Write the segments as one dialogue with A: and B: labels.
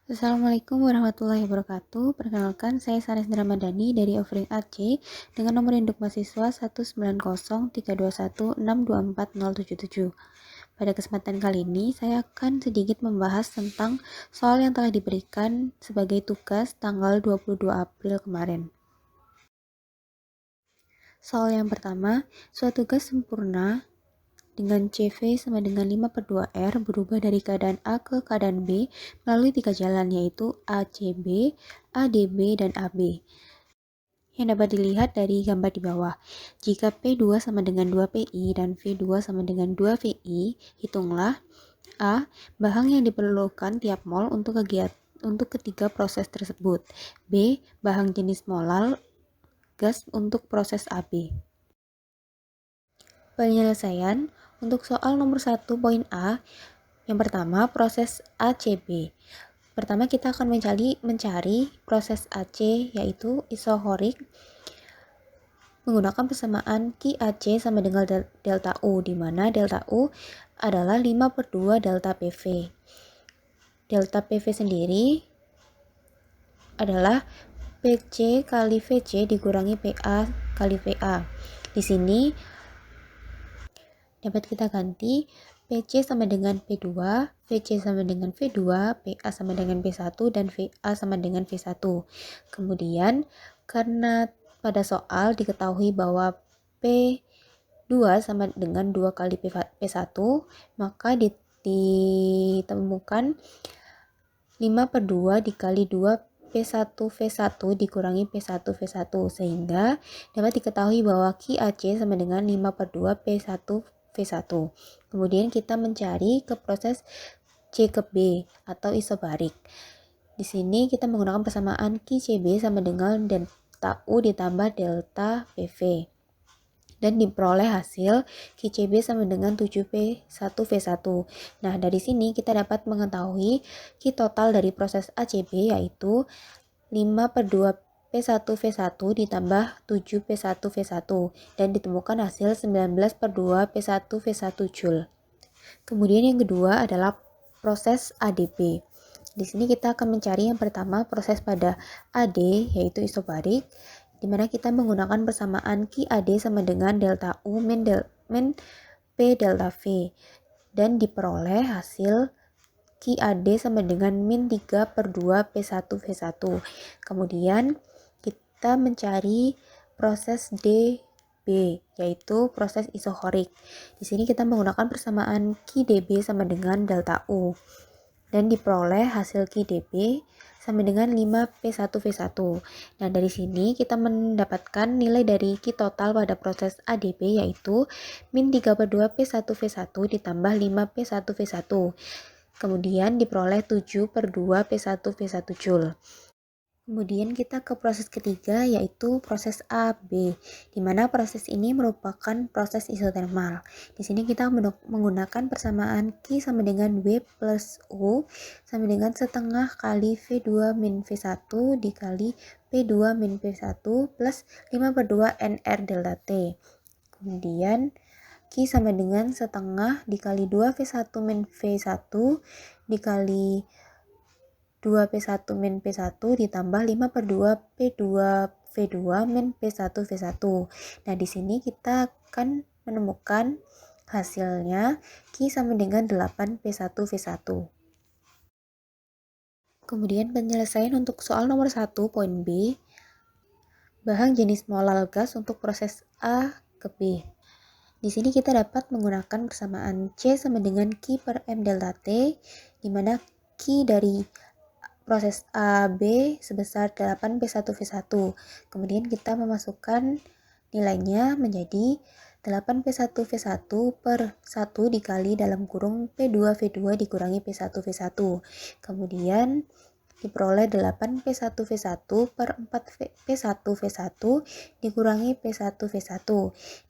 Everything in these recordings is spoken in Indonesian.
A: Assalamualaikum warahmatullahi wabarakatuh. Perkenalkan, saya Sanesdra Madani dari Offering Aceh dengan nomor induk mahasiswa 1900321624077. Pada kesempatan kali ini, saya akan sedikit membahas tentang soal yang telah diberikan sebagai tugas tanggal 22 April kemarin. Soal yang pertama, suatu gas sempurna dengan CV sama dengan 5/2R berubah dari keadaan A ke keadaan B melalui 3 jalan, yaitu ACB, ADB, dan AB. Yang dapat dilihat dari gambar di bawah. Jika P2 sama dengan 2PI dan V2 sama dengan 2VI, hitunglah A. Bahan yang diperlukan tiap mol untuk ketiga proses tersebut. B. Bahan jenis molal gas untuk proses AB. Penyelesaian untuk soal nomor 1 poin A. Yang pertama, proses ACB. Pertama kita akan mencari proses AC, yaitu isohorik, menggunakan persamaan QAC sama dengan delta U, di mana delta U adalah 5/2 delta PV. Delta PV sendiri adalah PC kali VC dikurangi PA kali VA. Di sini dapat kita ganti PC sama dengan P2, VC sama dengan V2, PA sama dengan P1, dan VA sama dengan V1. Kemudian, karena pada soal diketahui bahwa P2 sama dengan 2 kali P1, maka ditemukan 5/2 dikali 2 P1 V1 dikurangi P1 V1, sehingga dapat diketahui bahwa QAC sama dengan 5/2 P1 V1. Kemudian kita mencari ke proses C ke B atau isobarik. Di sini kita menggunakan persamaan QCB sama dengan delta U ditambah delta PV. Dan diperoleh hasil QCB sama dengan 7P1V1. Nah, dari sini kita dapat mengetahui Q total dari proses ACB yaitu 5/2 P1V1 ditambah 7P1V1 dan ditemukan hasil 19/2 P1V1 Joule. Kemudian yang kedua adalah proses ADB. Di sini kita akan mencari yang pertama proses pada AD, yaitu isobarik, di mana kita menggunakan persamaan QAD sama dengan delta U min P delta V, dan diperoleh hasil QAD sama dengan min 3/2 P1V1. Kemudian kita mencari proses DB, yaitu proses isohorik. Di sini kita menggunakan persamaan QDB sama dengan delta U, dan diperoleh hasil QDB sama dengan 5P1V1. Nah, dari sini kita mendapatkan nilai dari Q total pada proses ADB yaitu min 3/2 P1V1 ditambah 5P1V1. Kemudian diperoleh 7/2 P1V1 Joule. Kemudian kita ke proses ketiga, yaitu proses AB, di mana proses ini merupakan proses isotermal. Di sini kita menggunakan persamaan Q sama dengan W plus U sama dengan setengah kali V2 min V1 dikali P2 min P1 plus 5/2 NR delta T. Kemudian Q sama dengan setengah dikali 2V1 min V1 dikali 2P1 min P1 ditambah 5/2 P2V2 min P1 V1. Nah, di sini kita akan menemukan hasilnya Q sama dengan 8 P1 V1. Kemudian penyelesaian untuk soal nomor 1 poin B, bahan jenis molal gas untuk proses A ke B. Di sini kita dapat menggunakan persamaan C sama dengan Q per M delta T, di mana Q dari proses AB sebesar 8P1V1. Kemudian kita memasukkan nilainya menjadi 8P1V1 per 1 dikali dalam kurung P2V2 dikurangi P1V1. Kemudian diperoleh 8P1V1 per 4P1V1 dikurangi P1V1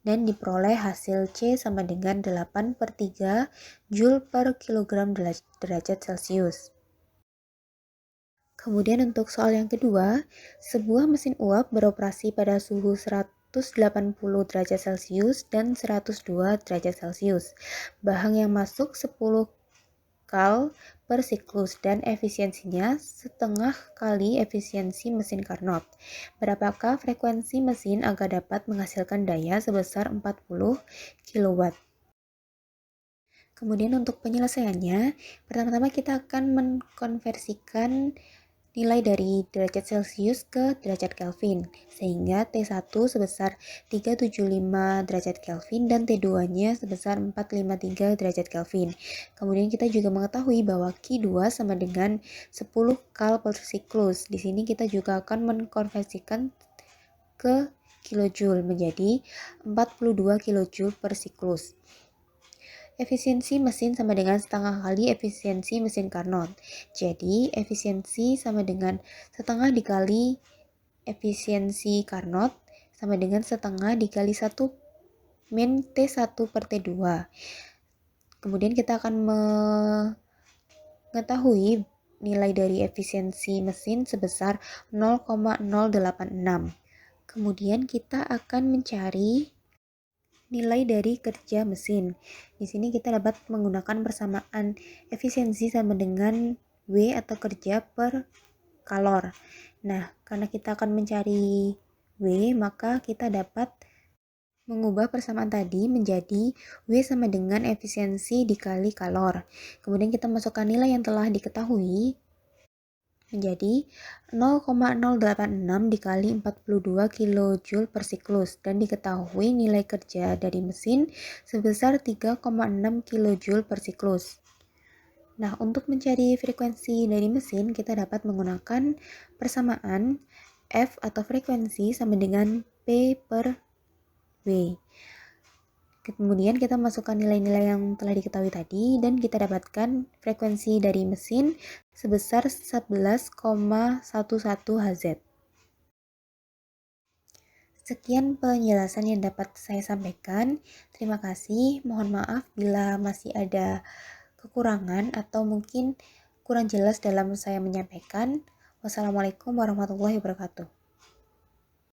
A: dan diperoleh hasil C sama dengan 8/3 Joule per kilogram derajat Celcius. Kemudian untuk soal yang kedua, sebuah mesin uap beroperasi pada suhu 180 derajat Celcius dan 102 derajat Celcius. Bahan yang masuk 10 kal per siklus dan efisiensinya setengah kali efisiensi mesin Carnot. Berapakah frekuensi mesin agar dapat menghasilkan daya sebesar 40 kW? Kemudian untuk penyelesaiannya, pertama-tama kita akan mengkonversikan nilai dari derajat Celcius ke derajat Kelvin, sehingga T1 sebesar 375 derajat Kelvin dan T2-nya sebesar 453 derajat Kelvin. Kemudian kita juga mengetahui bahwa Q2 sama dengan 10 kal per siklus. Di sini kita juga akan mengkonversikan ke kilojoule menjadi 42 kilojoule per siklus. Efisiensi mesin sama dengan setengah kali efisiensi mesin Carnot. Jadi, efisiensi sama dengan setengah dikali efisiensi Carnot sama dengan setengah dikali 1 min T1 per T2. Kemudian kita akan mengetahui nilai dari efisiensi mesin sebesar 0,086. Kemudian kita akan mencari nilai dari kerja mesin. Di sini kita dapat menggunakan persamaan efisiensi sama dengan W atau kerja per kalor. Nah, karena kita akan mencari W, maka kita dapat mengubah persamaan tadi menjadi W sama dengan efisiensi dikali kalor. Kemudian kita masukkan nilai yang telah diketahui menjadi 0,086 dikali 42 kJ per siklus dan diketahui nilai kerja dari mesin sebesar 3,6 kJ per siklus. Nah, untuk mencari frekuensi dari mesin, kita dapat menggunakan persamaan F atau frekuensi sama dengan P per W. Kemudian kita masukkan nilai-nilai yang telah diketahui tadi dan kita dapatkan frekuensi dari mesin sebesar 11,11 Hz. Sekian penjelasan yang dapat saya sampaikan. Terima kasih. Mohon maaf bila masih ada kekurangan atau mungkin kurang jelas dalam saya menyampaikan. Wassalamualaikum warahmatullahi wabarakatuh.